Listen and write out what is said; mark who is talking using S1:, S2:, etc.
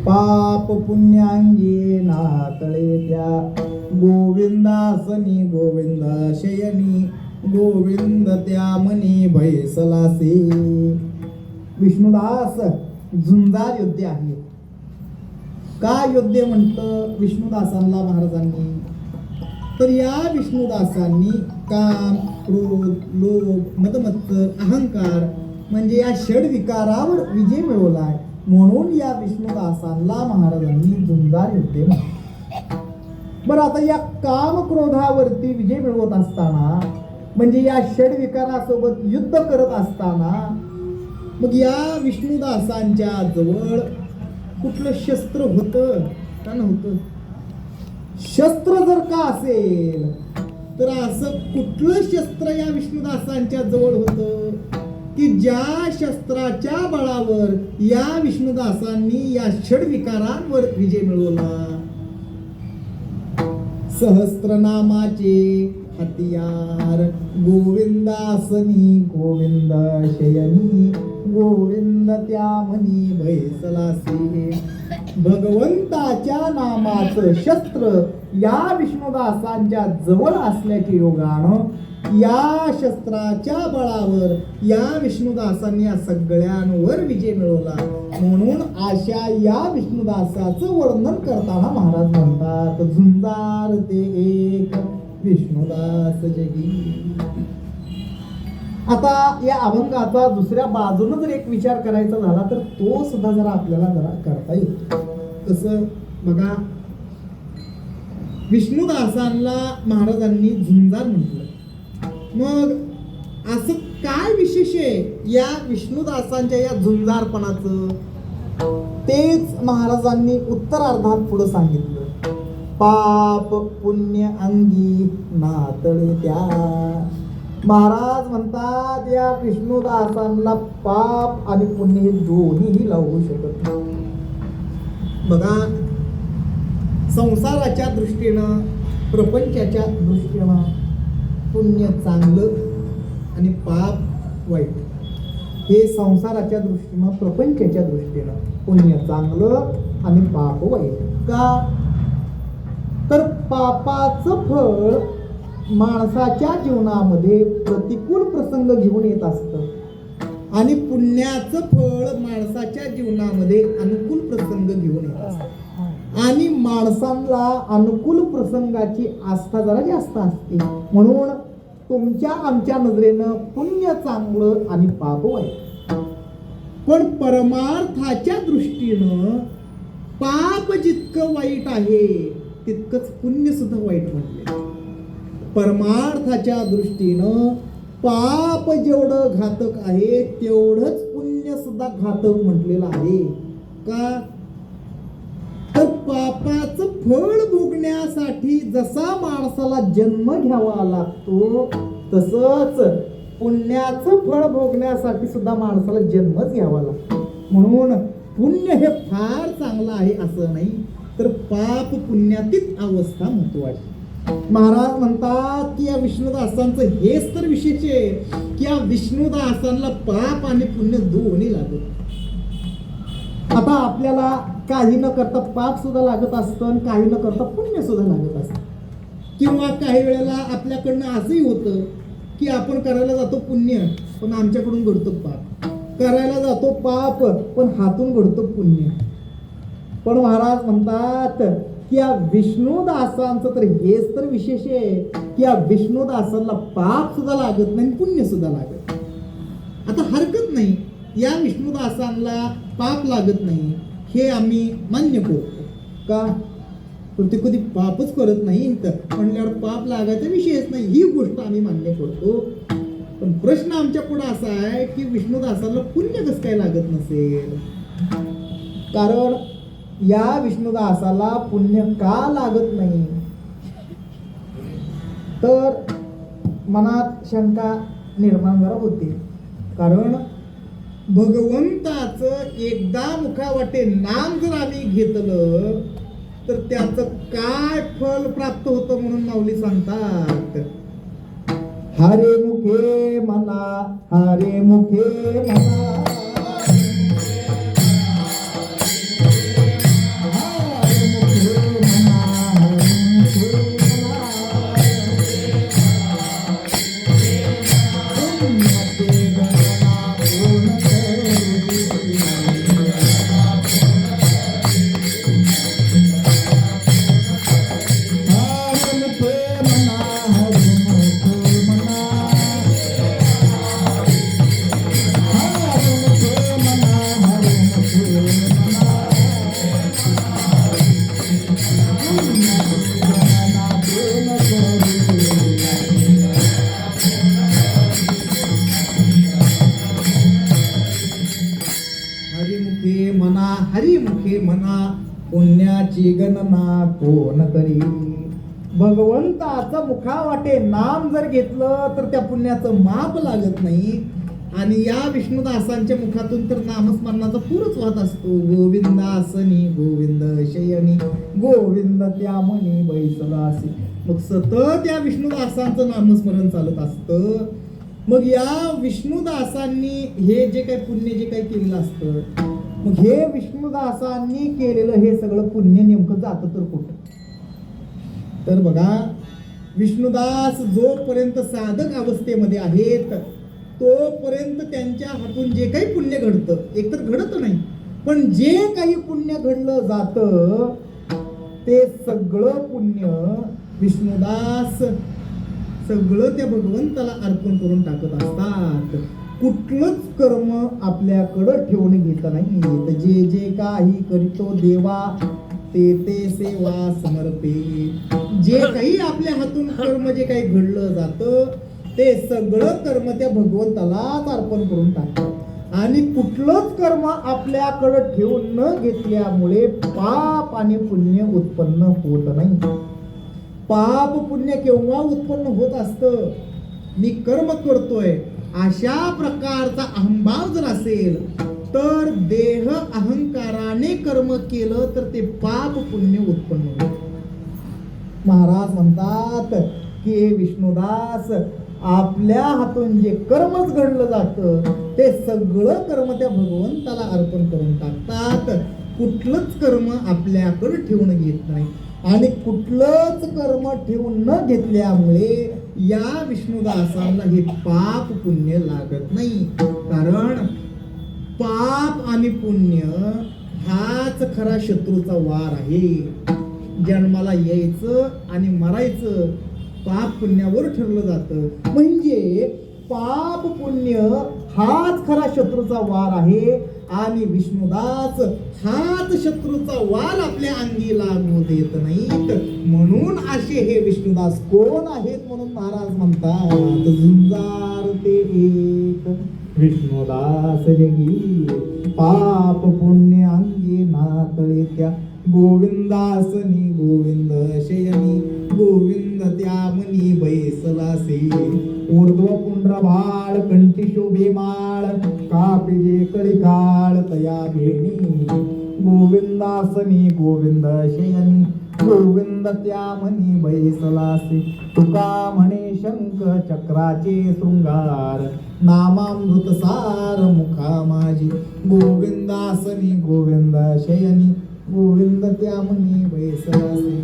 S1: पाप पुण्यांगी नातळे त्या गोविंदासनी गोविंद शयनी गोविंद त्या मनी भैसलासे. विष्णुदास झुंजार योद्धे आहेत. का योद्धे म्हणतं विष्णुदासांना महाराजांनी? तर या विष्णुदासांनी काम, क्रोध, लोभ, मदमत्सर, अहंकार म्हणजे या षडविकारावर विजय मिळवलाय. म्हणून या विष्णुदासांना महाराजांनी झुंजार योद्धे म्हणतात. बरं, आता या काम क्रोधावरती विजय मिळवत असताना म्हणजे या षडविकारासोबत युद्ध करत असताना मग या विष्णुदासांच्या जवळ कुठलं शस्त्र होतं का नव्हतं? शस्त्र जर का असेल तर असं कुठलं शस्त्र या विष्णुदासांच्या जवळ होतं की ज्या शस्त्राच्या बळावर या विष्णुदासांनी या षडविकारांवर विजय मिळवला? सहस्त्रनामाचे हतियार गोविंदासनी गोविंद शयनी गोविंद त्या मनी भैसलासे. भगवंताच्या नामाचं शस्त्र या विष्णुदासांच्या जवळ असल्याचे योगानं या शस्त्राच्या बळावर या विष्णुदासांनी या सगळ्यांवर विजय मिळवला. म्हणून अशा या विष्णुदासाचं वर्णन करताना महाराज म्हणतात झुंजार ते एक विष्णुदास जगी. आता या अभंगाचा दुसऱ्या बाजूने जर एक विचार करायचा झाला तर तो सुद्धा जरा आपल्याला जरा करता येईल. कसं बघा, विष्णुदासांना महाराजांनी झुंजार म्हटलं. मग असं काय विशेष आहे या विष्णुदासांच्या या झुंजारपणाचं? तेच महाराजांनी उत्तरार्धात पुढे सांगितलं. पाप पुण्य अंगी नातळे त्या. महाराज म्हणतात या विष्णुदासांना पाप आणि पुण्य हे दोन्हीही लागू शकत नाही. बघा, संसाराच्या दृष्टीनं प्रपंचाच्या दृष्टीनं पुण्य चांगलं आणि पाप वाईट. हे संसाराच्या दृष्टीनं प्रपंचाच्या दृष्टीनं पुण्य चांगलं आणि पाप वाईट. का तर पापाचं फळ माणसाच्या जीवनामध्ये प्रतिकूल प्रसंग घेऊन येत असतं आणि पुण्याचं फळ माणसाच्या जीवनामध्ये अनुकूल प्रसंग घेऊन येत असतं. आणि माणसांना अनुकूल प्रसंगाची आस्था जरा जास्त असते. म्हणून तुमच्या आमच्या नजरेनं पुण्य चांगलं आणि पाप वाईट. पण परमार्थाच्या दृष्टीनं पाप जितकं वाईट आहे तितकंच पुण्य सुद्धा वाईट म्हटले. परमार्थाच्या दृष्टीनं पाप जेवढं घातक आहे तेवढंच पुण्य सुद्धा घातक म्हटलेलं आहे. का तर पापाचं फळ भोगण्यासाठी जसा माणसाला जन्म घ्यावा लागतो तसंच पुण्याचं फळ भोगण्यासाठी सुद्धा माणसाला जन्मच घ्यावा लागतो. म्हणून पुण्य हे फार चांगलं आहे असं नाही, तर पाप पुण्यातीत अवस्था महत्वाची. महाराज म्हणतात की या विष्णुदासांचं हेच तर विशेष आहे की या विष्णुदासांना पाप आणि पुण्य दोन्ही लागत. आता आपल्याला काही न करता पाप सुद्धा लागत असतं आणि काही न करता पुण्य सुद्धा लागत असतं. किंवा काही वेळेला आपल्याकडनं असंही होतं की आपण करायला जातो पुण्य पण आमच्याकडून घडतो पाप, करायला जातो पाप पण हातून घडतो पुण्य. पण महाराज म्हणतात की या विष्णुदासांचं तर हेच तर विशेष आहे की या विष्णुदासांना पाप सुद्धा लागत नाही पुण्य सुद्धा लागत. आता हरकत नाही, या विष्णुदासांना पाप लागत नाही हे आम्ही मान्य करतो. का तर ते कधी पापच करत नाही तर म्हणल्यावर पाप लागायचा विषयच नाही, ही गोष्ट आम्ही मान्य करतो. पण प्रश्न आमच्या पुढे असा आहे की विष्णुदासांना पुण्य कसं काय लागत नसेल? कारण या विष्णुदासाला पुण्य का लागत नाही तर मनात शंका निर्माण जरा होते. कारण भगवंताचं एकदा मुखावाटे नाम जर आम्ही घेतलं तर त्याचं काय फल प्राप्त होतं म्हणून माऊली सांगतात, हरे मुखे म्हणा हरे मुखे म्हणा हरिमुखे म्हणा पुण्याची गणना कोण करी. भगवंताचं मुखावाटे नाम जर घेतलं तर त्या पुण्याचं माप लागत नाही. आणि या विष्णुदासांच्या मुखातून तर नामस्मरणाचा पूरच वाहत असतो. गोविंदासनी गोविंद शयनी गोविंद त्या मनी बैसलासी. मग सतत या विष्णुदासांचं नामस्मरण चालत असतं. मग या विष्णुदासांनी हे जे काही पुण्य जे काही केलेलं असतं, मग हे विष्णुदासांनी केलेलं हे सगळं पुण्य नेमकं जातं तर कुठं? तर बघा, विष्णुदास जोपर्यंत साधक अवस्थेमध्ये आहेत तोपर्यंत त्यांच्या हातून जे काही पुण्य घडतं, एकतर घडत नाही, पण जे काही पुण्य घडलं जातं ते सगळं पुण्य विष्णुदास सगळं त्या भगवंताला अर्पण करून टाकत असतात. कुठलंच कर्म आपल्याकडं ठेवून घेत नाही. तर जे जे काही करीतो देवा ते ते सेवा समर्पे. जे काही आपल्या हातून कर्म जे काही घडलं जातं ते सगळं कर्म त्या भगवंतालाच अर्पण करून टाकतात. आणि कुठलंच कर्म आपल्याकडं ठेवून न घेतल्यामुळे पाप आणि पुण्य उत्पन्न होत नाही. पाप पुण्य केव्हा उत्पन्न होत असतं? मी कर्म करतोय अशा प्रकारचा अहंभाव जर असेल तर देह अहंकाराने कर्म केलं तर ते पाप पुण्य उत्पन्न होतं. महाराज म्हणतात की हे विष्णुदास, आपल्या हातून जे कर्मच घडलं जातं ते सगळं कर्म त्या भगवंताला अर्पण करून टाकतात. कुठलंच कर्म आपल्याकडे ठेवून घेत नाही. आणि कुठलंच कर्म ठेवून न घेतल्यामुळे या विष्णुदासांना हे पाप पुण्य लागत नाही. कारण पाप आणि पुण्य हाच खरा शत्रूचा वार आहे. जन्माला यायचं आणि मरायचं पाप पुण्यावर ठरलं जातं. म्हणजे पाप पुण्य हाच खरा शत्रूचा वार आहे. आणि विष्णुदास हाच शत्रूचा वार आपल्या अंगी लागू देत नाहीत. म्हणून असे हे विष्णुदास कोण आहेत म्हणून महाराज म्हणतात, झुंजार ते एक विष्णुदास जगी पाप पुण्य अंगी नातळे त्या. गोविंदासनी गोविंद शयनी गोविंद त्या मनी बैसलासे. ऊर्ध्व पुंड्रभाळ कंठी शोभे माळ कापिजे कळिकाळ तया भेणी. गोविंदासनी गोविंद शयनी गोविंद त्या मनी बैसलासे. तुका म्हणे शंख चक्राचे शृंगार नामामृत सार मुखा माझी. गोविंदासनी गोविंद शयनी गोविंद त्या मनी बैसलासे.